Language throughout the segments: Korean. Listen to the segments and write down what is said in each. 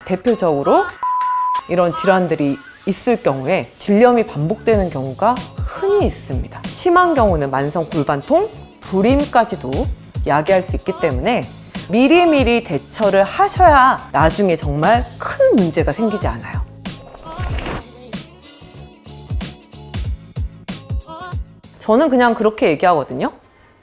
대표적으로 이런 질환들이 있을 경우에 질염이 반복되는 경우가 흔히 있습니다. 심한 경우는 만성 골반통, 불임까지도 야기할 수 있기 때문에 미리미리 대처를 하셔야 나중에 정말 큰 문제가 생기지 않아요. 저는 그냥 그렇게 얘기하거든요.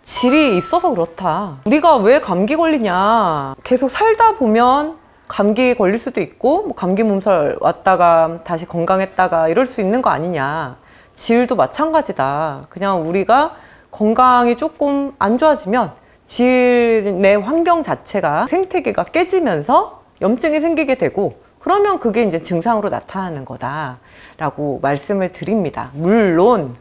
질이 있어서 그렇다. 우리가 왜 감기 걸리냐. 계속 살다 보면 감기 걸릴 수도 있고 뭐 감기 몸살 왔다가 다시 건강했다가 이럴 수 있는 거 아니냐. 질도 마찬가지다. 그냥 우리가 건강이 조금 안 좋아지면 질 내 환경 자체가 생태계가 깨지면서 염증이 생기게 되고 그러면 그게 이제 증상으로 나타나는 거다라고 말씀을 드립니다. 물론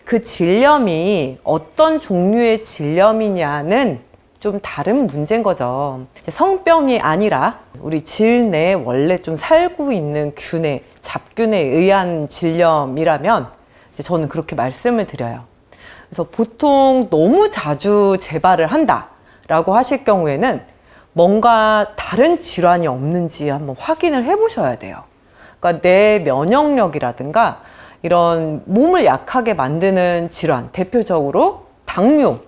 그 질염이 어떤 종류의 질염이냐는 좀 다른 문제인 거죠. 성병이 아니라 우리 질 내에 원래 좀 살고 있는 균에, 잡균에 의한 질염이라면 저는 그렇게 말씀을 드려요. 그래서 보통 너무 자주 재발을 한다라고 하실 경우에는 뭔가 다른 질환이 없는지 한번 확인을 해 보셔야 돼요. 그러니까 내 면역력이라든가 이런 몸을 약하게 만드는 질환, 대표적으로 당뇨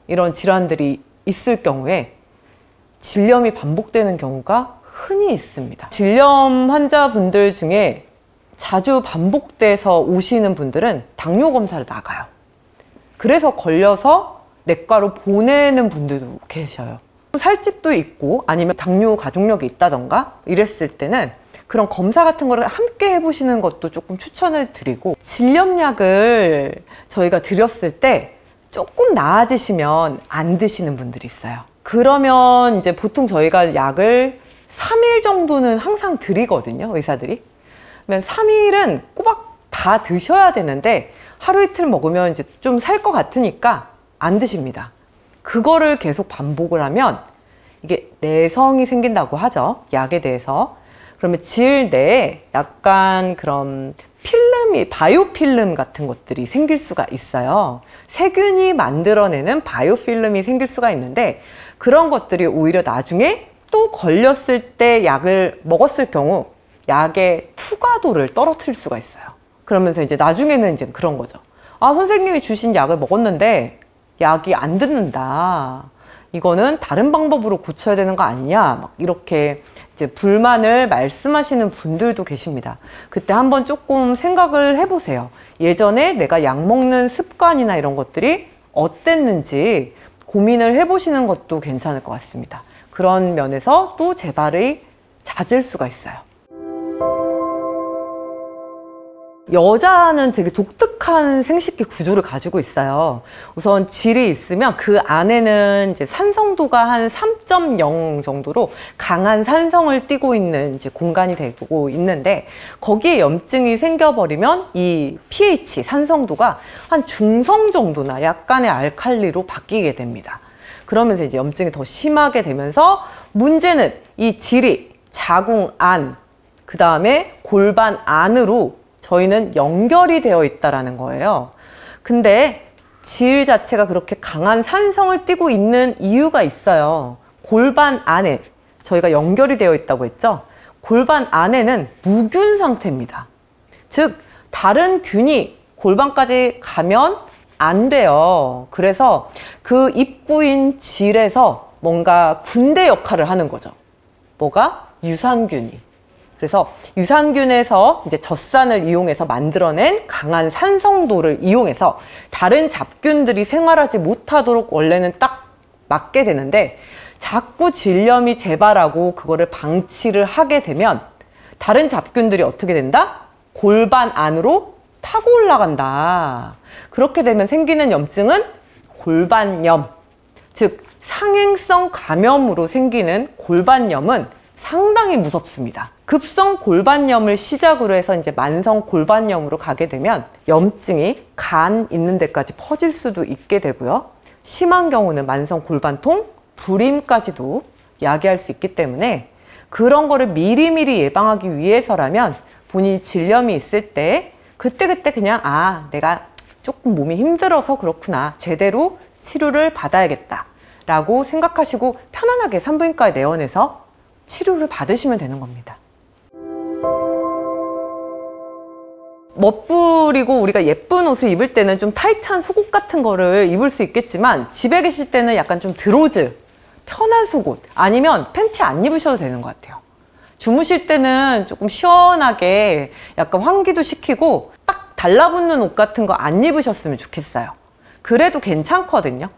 이런 질환들이 있을 경우에 질염이 반복되는 경우가 흔히 있습니다. 질염 환자분들 중에 자주 반복돼서 오시는 분들은 당뇨 검사를 나가요. 그래서 걸려서 내과로 보내는 분들도 계셔요. 살집도 있고 아니면 당뇨 가족력이 있다던가 이랬을 때는 그런 검사 같은 거를 함께 해보시는 것도 조금 추천을 드리고, 질염약을 저희가 드렸을 때 조금 나아지시면 안 드시는 분들이 있어요. 그러면 이제 보통 저희가 약을 3일 정도는 항상 드리거든요, 의사들이. 그러면 3일은 꼬박 다 드셔야 되는데 하루 이틀 먹으면 이제 좀 살 것 같으니까 안 드십니다. 그거를 계속 반복을 하면 이게 내성이 생긴다고 하죠, 약에 대해서. 그러면 질 내에 약간 그런 필름이, 바이오필름 같은 것들이 생길 수가 있어요. 세균이 만들어내는 바이오필름이 생길 수가 있는데 그런 것들이 오히려 나중에 또 걸렸을 때 약을 먹었을 경우 약의 투과도를 떨어뜨릴 수가 있어요. 그러면서 이제 나중에는 이제 그런 거죠. 아, 선생님이 주신 약을 먹었는데 약이 안 듣는다. 이거는 다른 방법으로 고쳐야 되는 거 아니냐. 막 이렇게 이제 불만을 말씀하시는 분들도 계십니다. 그때 한번 조금 생각을 해보세요. 예전에 내가 약 먹는 습관이나 이런 것들이 어땠는지 고민을 해보시는 것도 괜찮을 것 같습니다. 그런 면에서 또 재발이 잦을 수가 있어요. 여자는 되게 독특한 생식기 구조를 가지고 있어요. 우선 질이 있으면 그 안에는 이제 산성도가 한 3.0 정도로 강한 산성을 띠고 있는 이제 공간이 되고 있는데, 거기에 염증이 생겨버리면 이 pH, 산성도가 한 중성 정도나 약간의 알칼리로 바뀌게 됩니다. 그러면서 이제 염증이 더 심하게 되면서 문제는 이 질이 자궁 안, 그 다음에 골반 안으로 저희는 연결이 되어 있다라는 거예요. 근데 질 자체가 그렇게 강한 산성을 띠고 있는 이유가 있어요. 골반 안에 저희가 연결이 되어 있다고 했죠. 골반 안에는 무균 상태입니다. 즉 다른 균이 골반까지 가면 안 돼요. 그래서 그 입구인 질에서 뭔가 군대 역할을 하는 거죠. 뭐가? 유산균이. 그래서 유산균에서 이제 젖산을 이용해서 만들어낸 강한 산성도를 이용해서 다른 잡균들이 생활하지 못하도록 원래는 딱 막게 되는데, 자꾸 질염이 재발하고 그거를 방치를 하게 되면 다른 잡균들이 어떻게 된다? 골반 안으로 타고 올라간다. 그렇게 되면 생기는 염증은 골반염, 즉 상행성 감염으로 생기는 골반염은 상당히 무섭습니다. 급성 골반염을 시작으로 해서 이제 만성 골반염으로 가게 되면 염증이 간 있는 데까지 퍼질 수도 있게 되고요. 심한 경우는 만성 골반통, 불임까지도 야기할 수 있기 때문에 그런 거를 미리미리 예방하기 위해서라면 본인이 질염이 있을 때 그때그때 그냥 내가 조금 몸이 힘들어서 그렇구나, 제대로 치료를 받아야겠다 라고 생각하시고 편안하게 산부인과에 내원해서 치료를 받으시면 되는 겁니다. 멋부리고 우리가 예쁜 옷을 입을 때는 좀 타이트한 속옷 같은 거를 입을 수 있겠지만 집에 계실 때는 약간 좀 드로즈, 편한 속옷 아니면 팬티 안 입으셔도 되는 것 같아요. 주무실 때는 조금 시원하게 약간 환기도 시키고 딱 달라붙는 옷 같은 거 안 입으셨으면 좋겠어요. 그래도 괜찮거든요.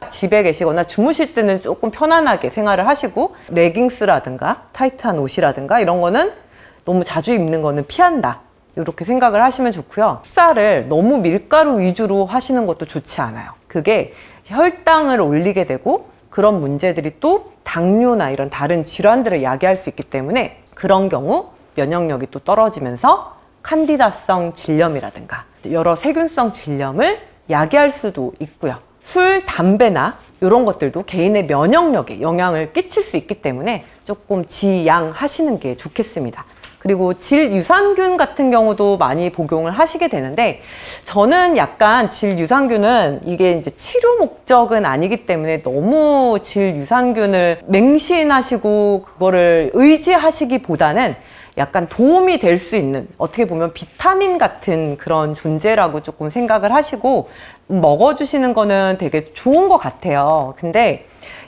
집에 계시거나 주무실 때는 조금 편안하게 생활을 하시고 레깅스라든가 타이트한 옷이라든가 이런 거는 너무 자주 입는 거는 피한다. 이렇게 생각을 하시면 좋고요. 식사를 너무 밀가루 위주로 하시는 것도 좋지 않아요. 그게 혈당을 올리게 되고 그런 문제들이 또 당뇨나 이런 다른 질환들을 야기할 수 있기 때문에 그런 경우 면역력이 또 떨어지면서 칸디다성 질염이라든가 여러 세균성 질염을 야기할 수도 있고요. 술, 담배나 이런 것들도 개인의 면역력에 영향을 끼칠 수 있기 때문에 조금 지양하시는 게 좋겠습니다. 그리고 질유산균 같은 경우도 많이 복용을 하시게 되는데 저는 약간 질유산균은 이게 이제 치료 목적은 아니기 때문에 너무 질유산균을 맹신하시고 그거를 의지하시기보다는 약간 도움이 될 수 있는 어떻게 보면 비타민 같은 그런 존재라고 조금 생각을 하시고 먹어주시는 거는 되게 좋은 것 같아요. 근데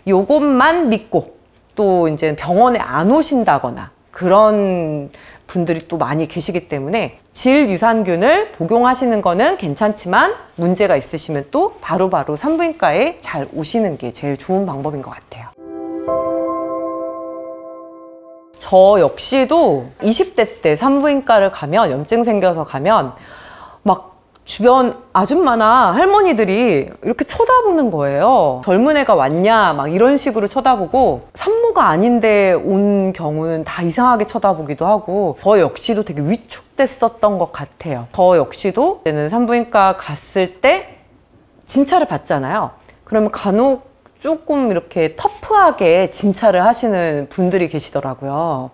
요것만 믿고 또 이제 병원에 안 오신다거나 그런 분들이 또 많이 계시기 때문에 질유산균을 복용하시는 거는 괜찮지만 문제가 있으시면 또 바로바로 산부인과에 잘 오시는 게 제일 좋은 방법인 것 같아요. 저 역시도 20대 때 산부인과를 가면 염증 생겨서 가면 막 주변 아줌마나 할머니들이 이렇게 쳐다보는 거예요. 젊은 애가 왔냐 막 이런 식으로 쳐다보고 산모가 아닌데 온 경우는 다 이상하게 쳐다보기도 하고 저 역시도 되게 위축됐었던 것 같아요. 저 역시도 저는 산부인과 갔을 때 진찰을 받잖아요. 그러면 간혹 조금 이렇게 터프하게 진찰을 하시는 분들이 계시더라고요.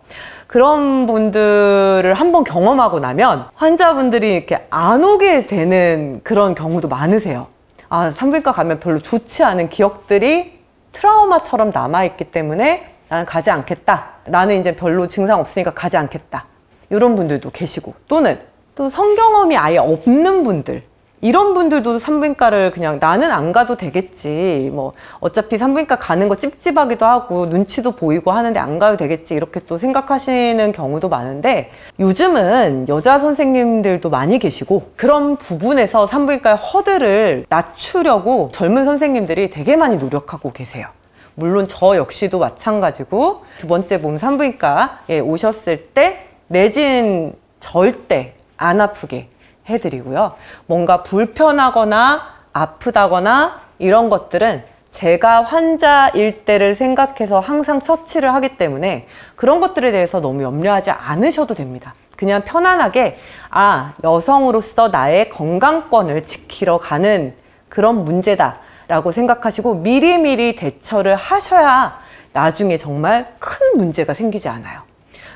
그런 분들을 한번 경험하고 나면 환자분들이 이렇게 안 오게 되는 그런 경우도 많으세요. 아, 산부인과 가면 별로 좋지 않은 기억들이 트라우마처럼 남아있기 때문에 나는 가지 않겠다. 나는 이제 별로 증상 없으니까 가지 않겠다. 이런 분들도 계시고 또는 또 성경험이 아예 없는 분들 이런 분들도 산부인과를 그냥 나는 안 가도 되겠지 뭐 어차피 산부인과 가는 거 찝찝하기도 하고 눈치도 보이고 하는데 안 가도 되겠지 이렇게 또 생각하시는 경우도 많은데 요즘은 여자 선생님들도 많이 계시고 그런 부분에서 산부인과의 허들을 낮추려고 젊은 선생님들이 되게 많이 노력하고 계세요. 물론 저 역시도 마찬가지고 두 번째 몸 산부인과에 오셨을 때 내진 절대 안 아프게 해드리고요. 뭔가 불편하거나 아프다거나 이런 것들은 제가 환자일 때를 생각해서 항상 처치를 하기 때문에 그런 것들에 대해서 너무 염려하지 않으셔도 됩니다. 그냥 편안하게 아, 여성으로서 나의 건강권을 지키러 가는 그런 문제다 라고 생각하시고 미리미리 대처를 하셔야 나중에 정말 큰 문제가 생기지 않아요.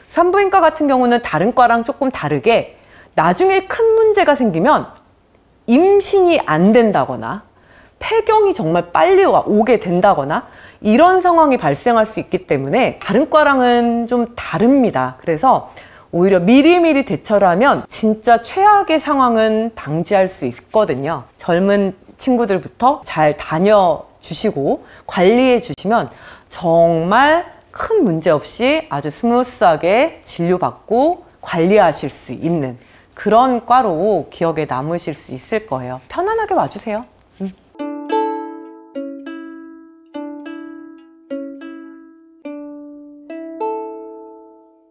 산부인과 같은 경우는 다른 과랑 조금 다르게 나중에 큰 문제가 생기면 임신이 안 된다거나 폐경이 정말 빨리 오게 된다거나 이런 상황이 발생할 수 있기 때문에 다른 과랑은 좀 다릅니다. 그래서 오히려 미리미리 대처를 하면 진짜 최악의 상황은 방지할 수 있거든요. 젊은 친구들부터 잘 다녀주시고 관리해 주시면 정말 큰 문제 없이 아주 스무스하게 진료받고 관리하실 수 있는 그런 과로 기억에 남으실 수 있을 거예요. 편안하게 와주세요.